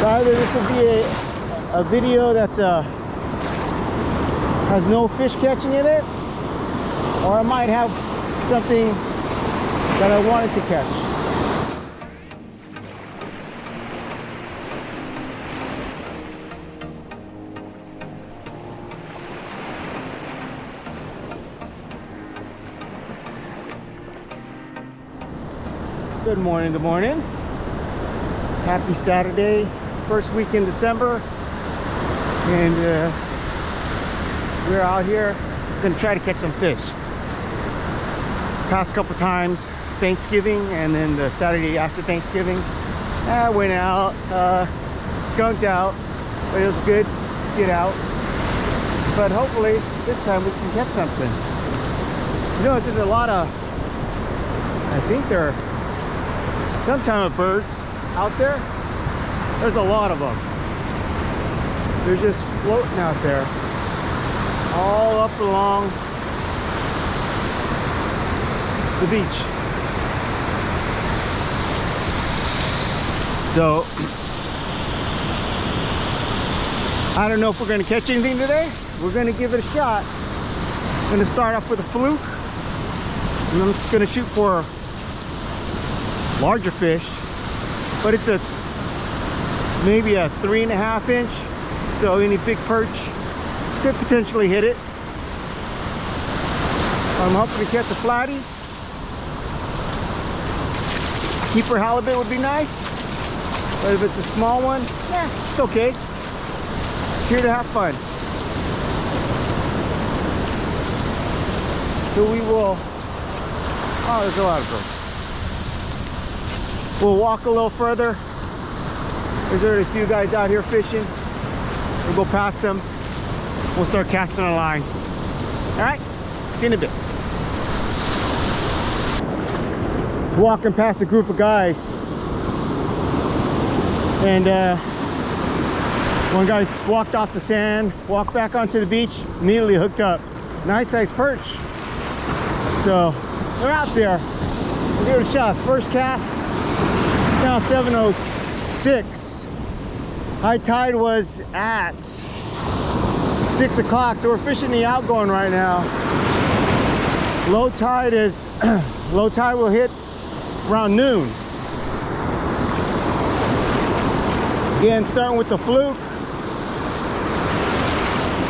So either this will be a video that's has no fish catching in it, or I might have something that I wanted to catch. Good morning, good morning. Happy Saturday, first week in December. And we're out here gonna try to catch some fish. Past couple times, Thanksgiving and then the Saturday after Thanksgiving, I went out, skunked out, but it was good to get out. But hopefully this time we can catch something. You know, there's a lot of, I think there are some kind of birds out there. There's a lot of them. They're just floating out there, all up along the beach. So I don't know if we're going to catch anything today. We're going to give it a shot. I'm going to start off with a fluke, and I'm going to shoot for larger fish, but it's maybe a 3.5 inch, so any big perch could potentially hit it. I'm hoping to catch a flatty. Keeper halibut would be nice, but if it's a small one, yeah, it's okay. It's here to have fun. So we will, oh, there's a lot of birds. We'll walk a little further. There's already a few guys out here fishing. We'll go past them. We'll start casting a line. All right, see you in a bit. Just walking past a group of guys, and one guy walked off the sand, walked back onto the beach, immediately hooked up. Nice size perch. So they're out there. We'll give it a shot. First cast. Now 7:06. High tide was at 6 o'clock, so we're fishing the outgoing right now. Low tide is low tide will hit around noon. Again, starting with the fluke.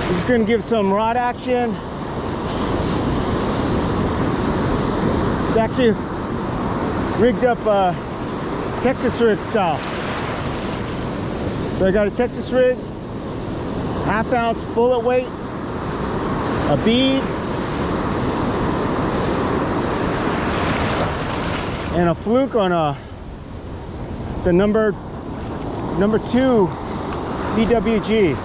I'm just gonna give some rod action. It's actually rigged up Texas rig style. So I got a Texas rig, 1/2 ounce bullet weight, a bead, and a fluke on it's a number 2 EWG.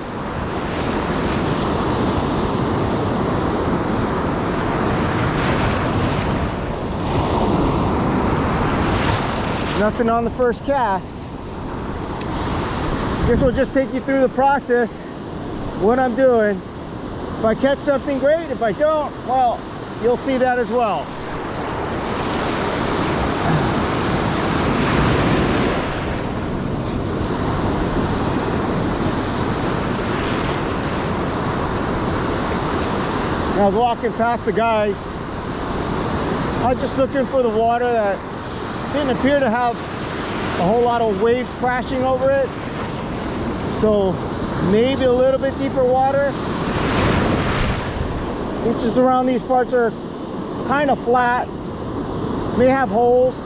Nothing on the first cast. Guess we'll just take you through the process, what I'm doing. If I catch something, great. If I don't, well, you'll see that as well. I was walking past the guys. I was just looking for the water that didn't appear to have a whole lot of waves crashing over it. So maybe a little bit deeper water. Beaches around these parts are kind of flat, may have holes.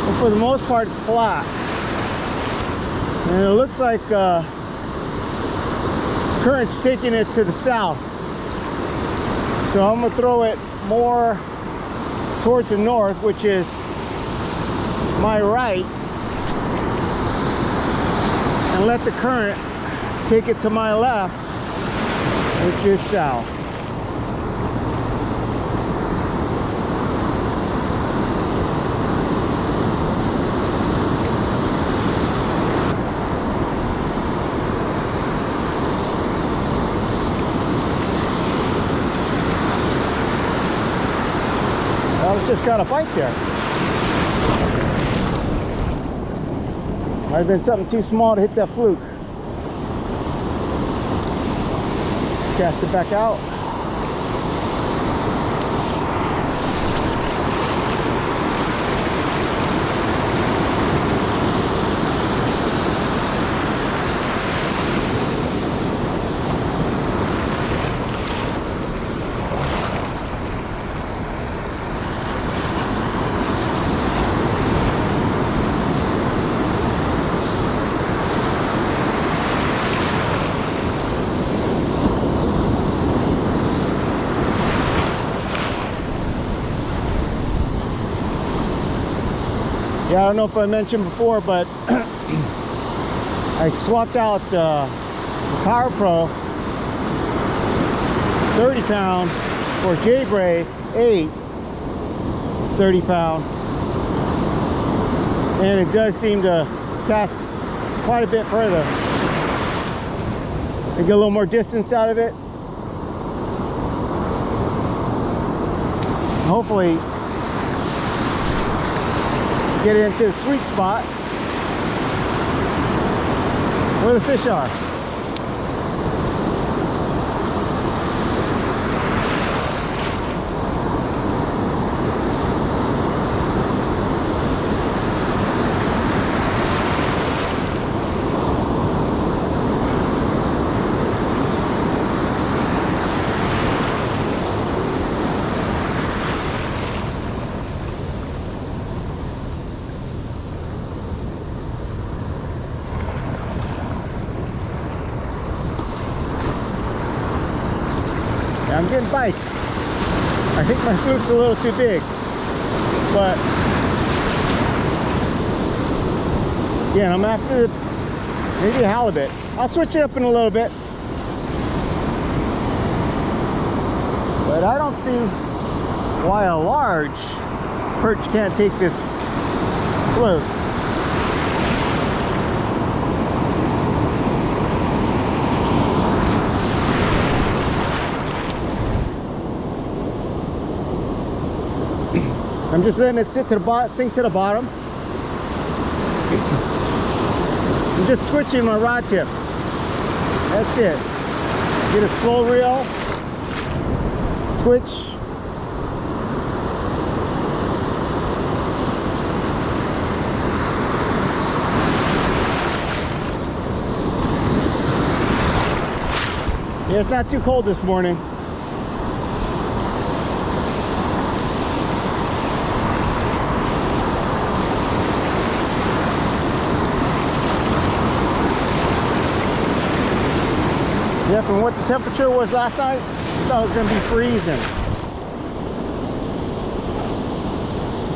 But for the most part, it's flat. And it looks like current's taking it to the south. So I'm gonna throw it more towards the north, which is my right, and let the current take it to my left, which is south. Thought it just got a bite there. Might have been something too small to hit that fluke. Just cast it back out. Yeah, I don't know if I mentioned before, but I swapped out the Power Pro 30 pound for J-Braid 8 30 pound, and it does seem to cast quite a bit further. I get a little more distance out of it. Hopefully get it into the sweet spot where the fish are. I'm getting bites. I think my fluke's a little too big, but yeah, I'm after maybe a halibut. I'll switch it up in a little bit, but I don't see why a large perch can't take this fluke. I'm just letting it sit to the bottom, sink to the bottom. I'm just twitching my rod tip. That's it. Get a slow reel, twitch. Yeah, it's not too cold this morning. Yeah, from what the temperature was last night, I thought it was going to be freezing.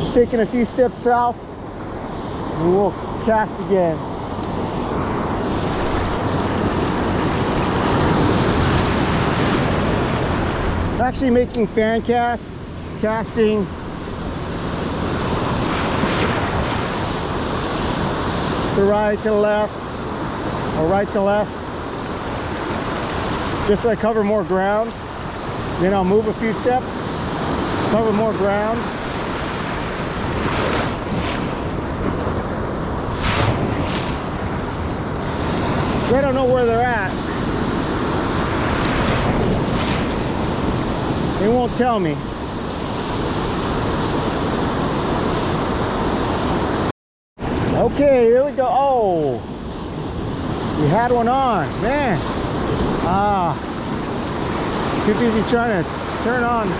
Just taking a few steps south, and we'll cast again. I'm actually making fan casts, casting to right to left, or right to left, just so I cover more ground. Then I'll move a few steps, cover more ground. So I don't know where they're at. They won't tell me. Okay, here we go. Oh, we had one on, man. Too busy trying to turn on the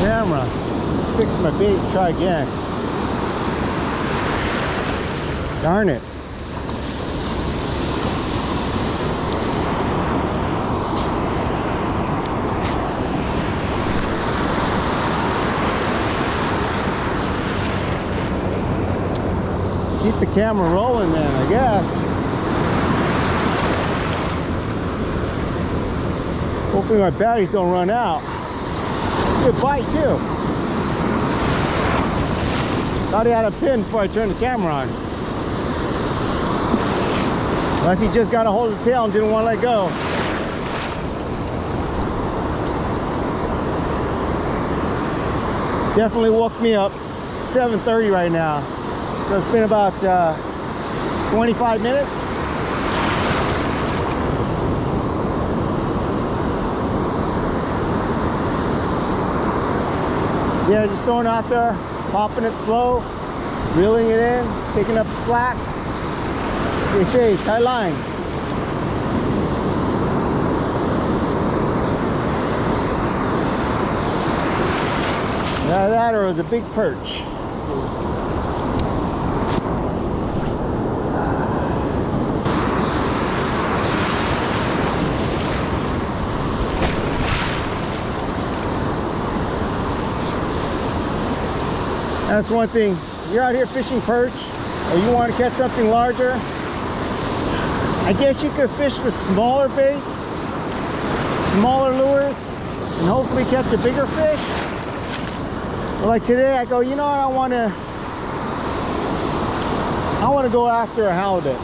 camera. Let's fix my bait and try again. Darn it. Let's keep the camera rolling then, I guess. Hopefully my batteries don't run out. Good bite too. Thought he had a pin before I turned the camera on. Unless he just got a hold of the tail and didn't want to let go. Definitely woke me up. 7:30 right now. So it's been about 25 minutes. Yeah, just throwing it out there, popping it slow, reeling it in, picking up the slack. They say, tie lines. Now that or it was a big perch. That's one thing. You're out here fishing perch, or you want to catch something larger. I guess you could fish the smaller baits, smaller lures, and hopefully catch a bigger fish. But like today, I go, you know what? I want to go after a halibut.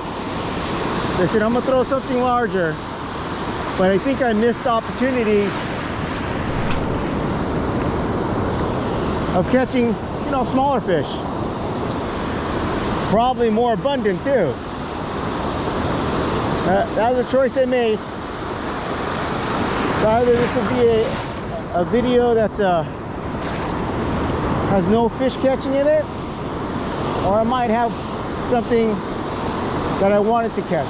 They said I'm gonna throw something larger, but I think I missed the opportunity of catching, you know, smaller fish. Probably more abundant too. That was a choice I made. So either this will be a video that's has no fish catching in it, or I might have something that I wanted to catch.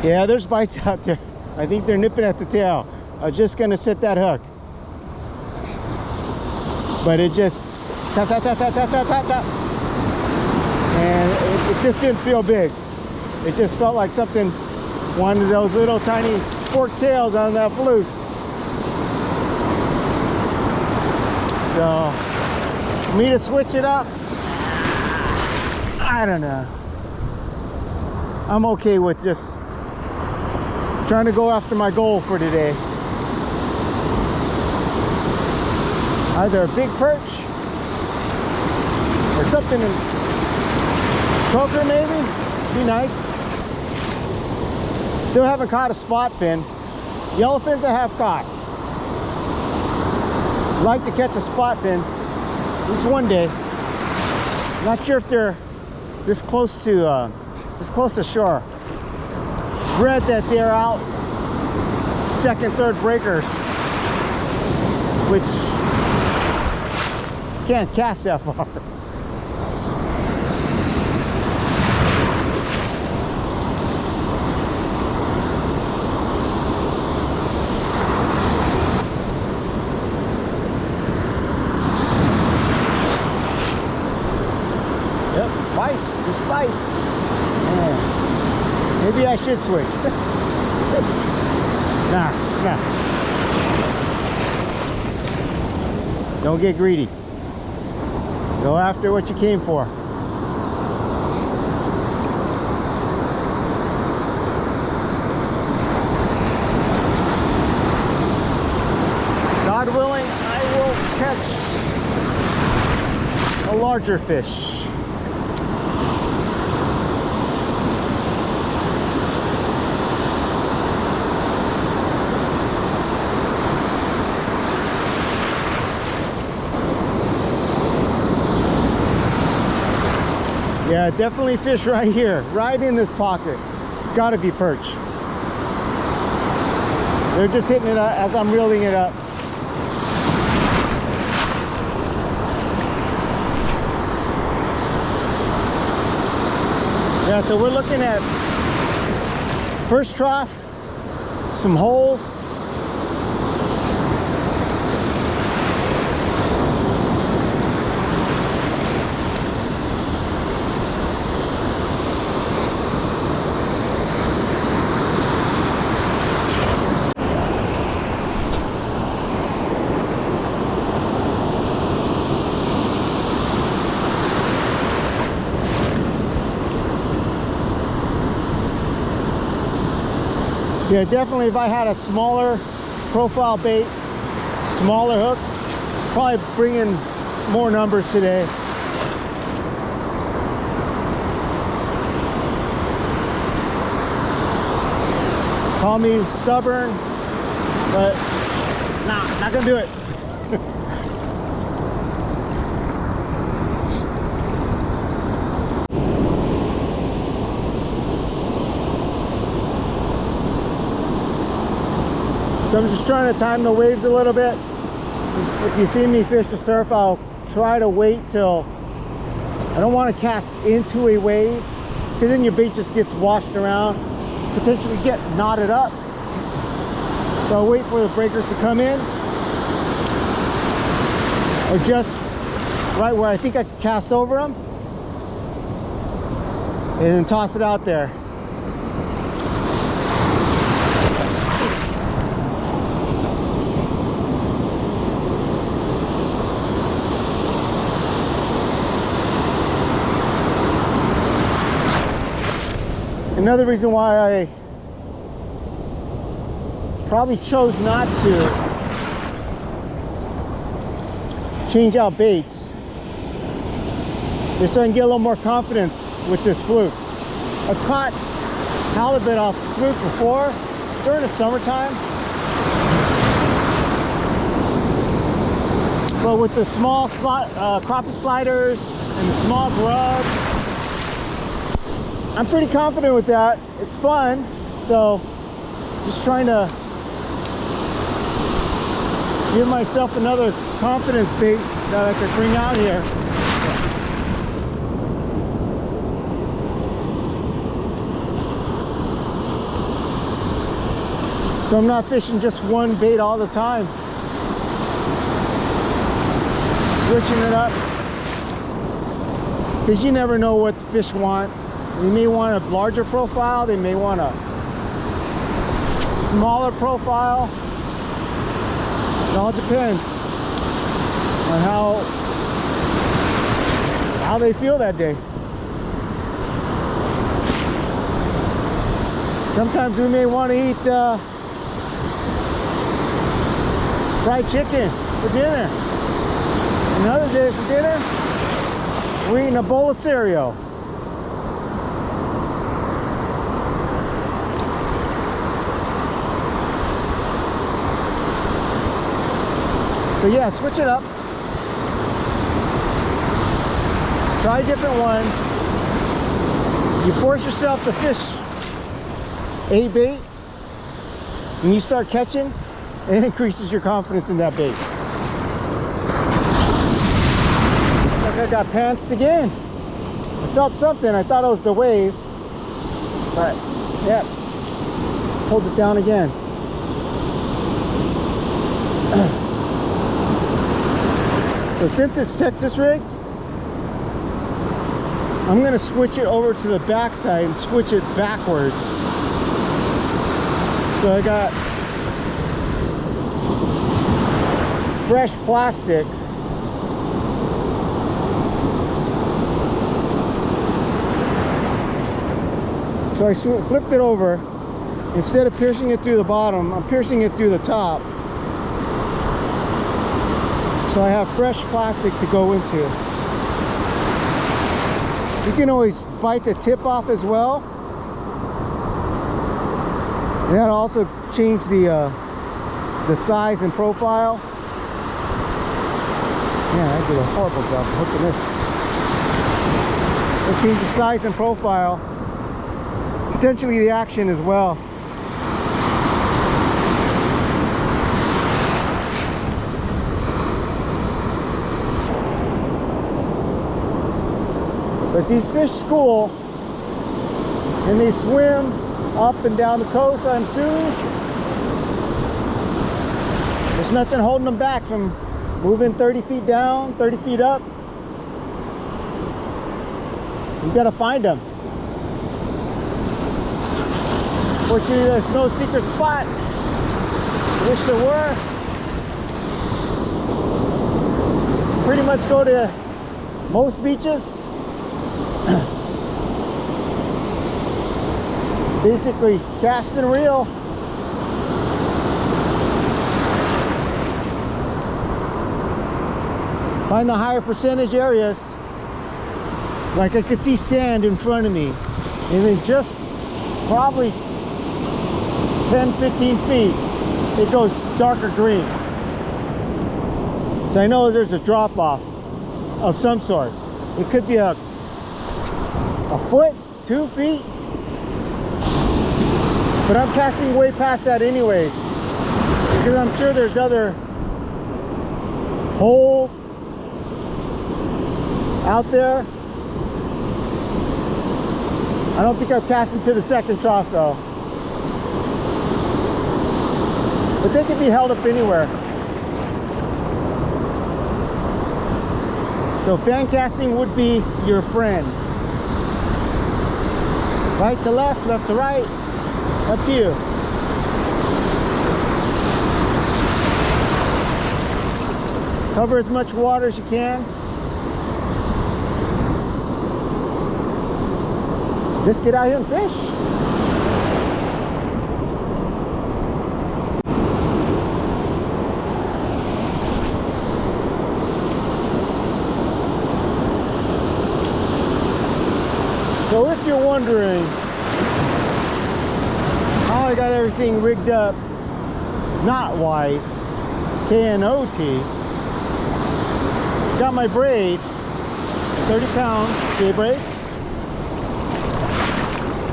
Yeah, there's bites out there. I think they're nipping at the tail. I was just gonna set that hook, but it just tap tap tap tap tap tap tap tap, and it just didn't feel big. It just felt like something, one of those little tiny forked tails on that fluke. So for me to switch it up, I don't know. I'm okay with just trying to go after my goal for today. Either a big perch or something in croaker maybe. Be nice. Still haven't caught a spot fin. Yellowfins I have caught. Like to catch a spot fin at least one day. Not sure if they're this close to shore. Read that they're out second, third breakers, which can't cast that far. Yep, bites, just bites. Man. Maybe I should switch. Nah. Don't get greedy. Go after what you came for. God willing, I will catch a larger fish. Yeah, definitely fish right here, right in this pocket. It's got to be perch. They're just hitting it as I'm reeling it up. Yeah, so we're looking at first trough, some holes. Yeah, definitely if I had a smaller profile bait, smaller hook, probably bring in more numbers today. Call me stubborn, but nah, not gonna do it. So I'm just trying to time the waves a little bit. If you see me fish the surf, I'll try to wait till I don't want to cast into a wave, because then your bait just gets washed around, potentially get knotted up. So I'll wait for the breakers to come in, or just right where I think I can cast over them, and then toss it out there. Another reason why I probably chose not to change out baits is so I can get a little more confidence with this Fluke. I've caught halibut off Fluke before during the summertime, but with the small crappie sliders and the small grub, I'm pretty confident with that. It's fun, so just trying to give myself another confidence bait that I could bring out here. So I'm not fishing just one bait all the time. Switching it up, because you never know what the fish want. They may want a larger profile, they may want a smaller profile. It all depends on how they feel that day. Sometimes we may want to eat fried chicken for dinner. Another day for dinner, we're eating a bowl of cereal. So yeah, switch it up. Try different ones. You force yourself to fish a bait, and you start catching, it increases your confidence in that bait. Looks like I got pantsed again. I felt something. I thought it was the wave, but yeah, hold it down again. So since it's Texas rig, I'm gonna switch it over to the back side and switch it backwards. So I got fresh plastic. So I flipped it over. Instead of piercing it through the bottom, I'm piercing it through the top. So I have fresh plastic to go into. You can always bite the tip off as well. And that'll also change the size and profile. Man, I did a horrible job hooking this. It'll change the size and profile. Potentially the action as well. But these fish school and they swim up and down the coast, I'm assuming. There's nothing holding them back from moving 30 feet down, 30 feet up. You gotta find them. Fortunately, there's no secret spot. I wish there were. Pretty much go to most beaches. Basically cast and reel. Find the higher percentage areas. Like I could see sand in front of me, and then just probably 10, 15 feet, it goes darker green. So I know there's a drop off of some sort. It could be a foot, 2 feet. But I'm casting way past that anyways, because I'm sure there's other holes out there. I don't think I've cast into the second trough though. But they can be held up anywhere. So fan casting would be your friend. Right to left, left to right, up to you. Cover as much water as you can. Just get out here and fish. So if you're wondering how I got everything rigged up knot-wise, K-N-O-T, got my braid, 30-pound J-Braid,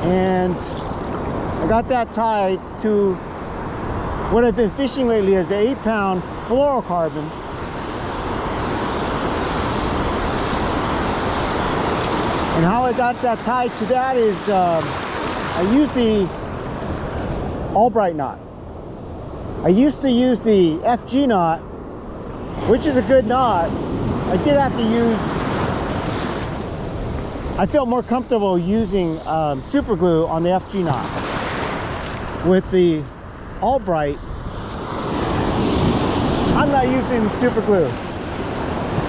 and I got that tied to what I've been fishing lately is an 8-pound fluorocarbon. And how I got that tied to that is I use the Albright knot. I used to use the FG knot, which is a good knot. I did have to use, I felt more comfortable using super glue on the FG knot. With the Albright, I'm not using super glue.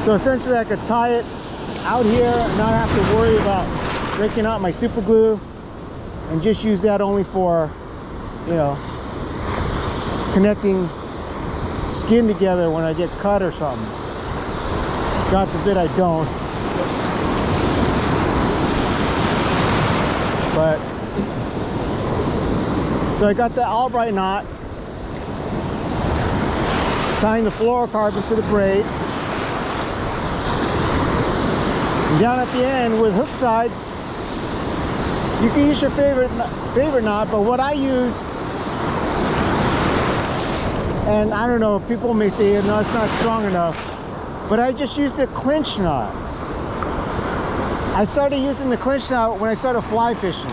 So essentially I could tie it out here and not have to worry about breaking out my super glue, and just use that only for, you know, connecting skin together when I get cut or something. God forbid I don't. But so I got the Albright knot, tying the fluorocarbon to the braid. And down at the end with hook side, you can use your favorite knot, but what I used, and I don't know, people may say, no, it's not strong enough, but I just used the clinch knot. I started using the clinch knot when I started fly fishing.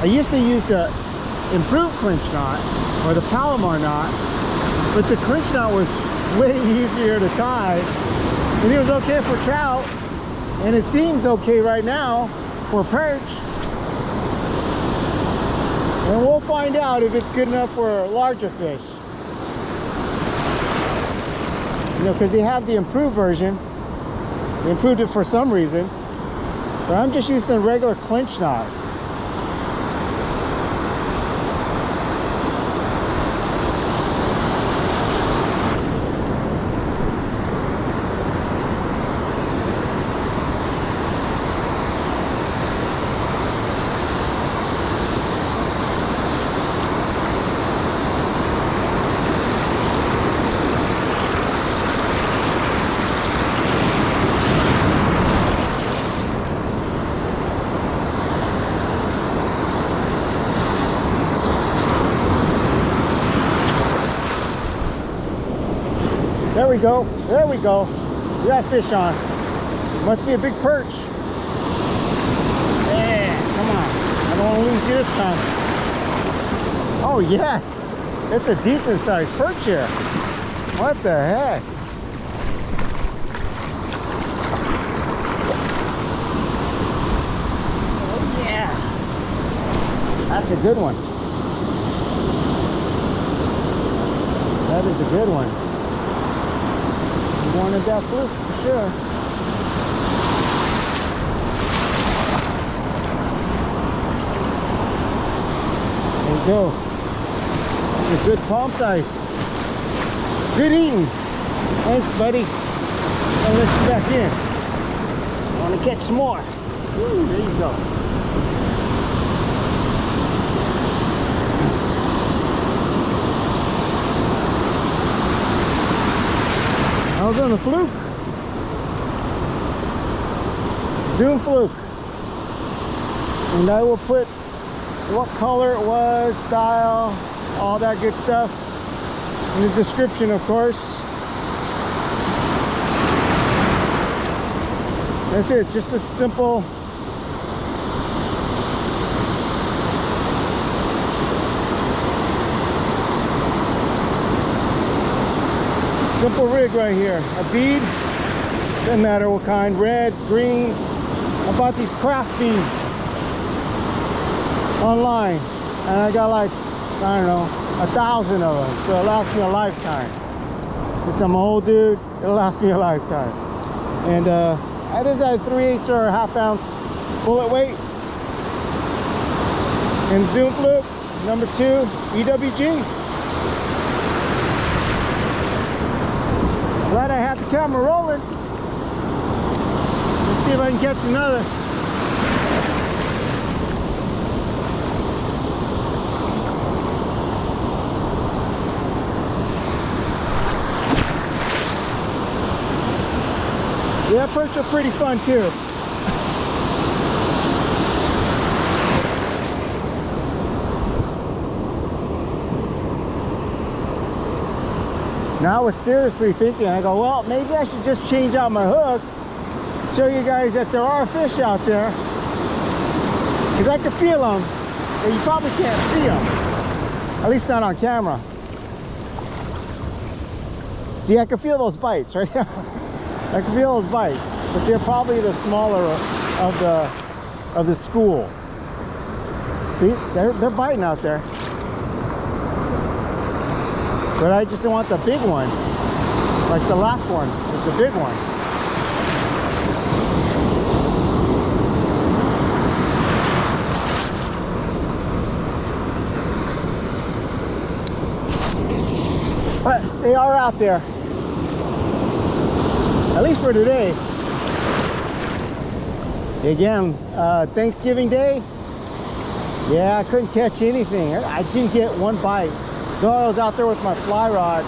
I used to use the improved clinch knot, or the Palomar knot, but the clinch knot was way easier to tie, and it was okay for trout, and it seems okay right now for perch. And we'll find out if it's good enough for larger fish. You know, because they have the improved version. They improved it for some reason. But I'm just using the regular clinch knot. There we go. There we go. We got fish on. Must be a big perch. Yeah, come on. I don't want to lose you this time. Oh, yes. It's a decent sized perch here. What the heck? Oh, yeah. That's a good one. That is a good one. Wanted that Fluke for sure. There you go. That's a good palm size. Good eating. Thanks, buddy. I'll let you back in. I want to catch some more. Ooh, there you go. I was on the Fluke. Zoom Fluke. And I will put what color it was, style, all that good stuff in the description, of course. That's it, just a simple rig right here. A bead, doesn't matter what kind, red, green. I bought these craft beads online, and I got like, I don't know, 1,000 of them, so it'll last me a lifetime. Since I'm an old dude, it'll last me a lifetime. And I just had 3/8 or a ½ ounce bullet weight. And Zoom Fluke, number 2, EWG. Glad I had the camera rolling. Let's see if I can catch another. Yeah, perch are pretty fun too. Now I was seriously thinking, I go, well, maybe I should just change out my hook, show you guys that there are fish out there, because I can feel them, but you probably can't see them, at least not on camera. See, I can feel those bites right now. I can feel those bites, but they're probably the smaller of the school. See, they're biting out there. But I just don't want the big one, like the last one, it's the big one. But they are out there, at least for today. Again, Thanksgiving Day, yeah, I couldn't catch anything. I didn't get one bite. Though I was out there with my fly rod,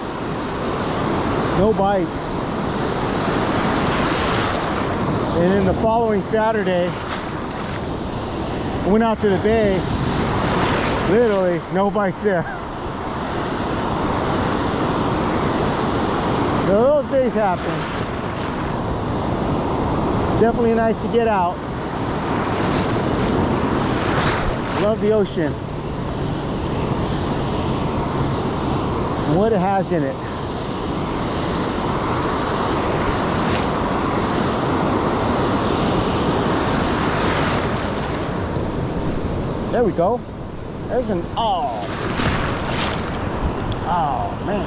no bites. And then the following Saturday, I went out to the bay, literally no bites there. So those days happen. Definitely nice to get out. Love the ocean. And what it has in it. There we go. There's an, oh man,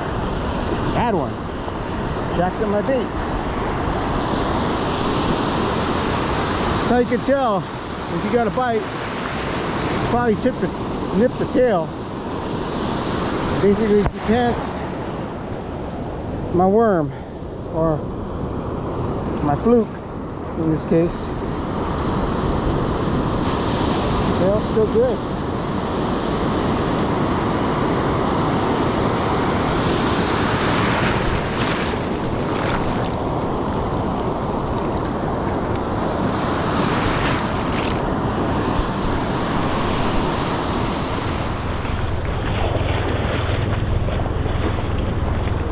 bad one. Jacked on my bait. That's how you can tell if you got a bite. Probably nipped the tail. Basically, that's my worm, or my fluke in this case. Tail's still good.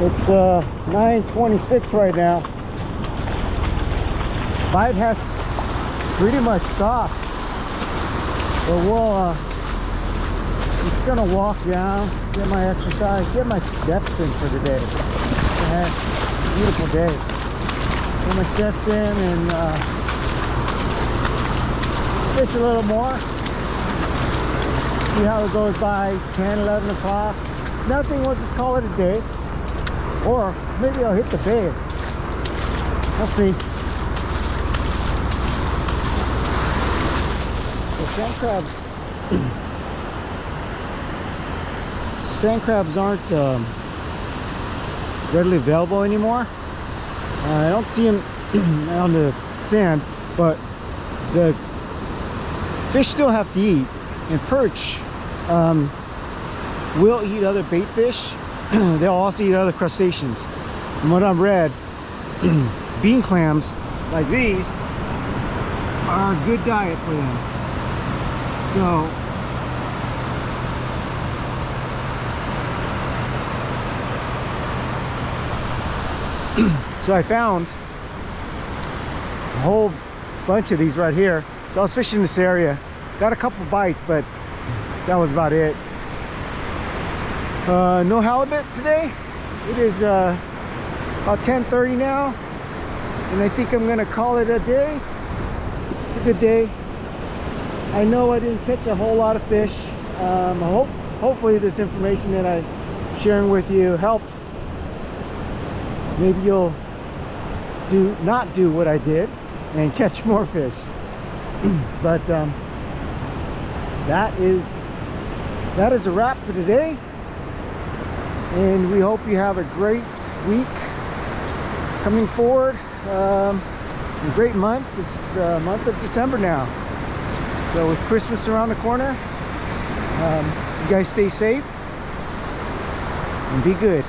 It's 9:26 right now. Bite has pretty much stopped. But we'll, I'm just gonna walk down, get my exercise, get my steps in for the day. I had a beautiful day. Get my steps in and fish a little more. See how it goes by 10, 11 o'clock. Nothing, we'll just call it a day. Or maybe I'll hit the bay. We'll see. Sand crabs aren't readily available anymore. I don't see them on the sand, but the fish still have to eat. And perch will eat other bait fish. They'll also eat other crustaceans. From what I've read, bean clams like these are a good diet for them. So I found a whole bunch of these right here. So I was fishing this area, got a couple bites, but that was about it. No halibut today. It is about 10:30 now, and I think I'm gonna call it a day. It's a good day. I know I didn't catch a whole lot of fish. Hopefully this information that I'm sharing with you helps. Maybe you'll not do what I did and catch more fish. But that is a wrap for today, and we hope you have a great week coming forward. A great month. This is month of December now, so with Christmas around the corner, you guys stay safe and be good.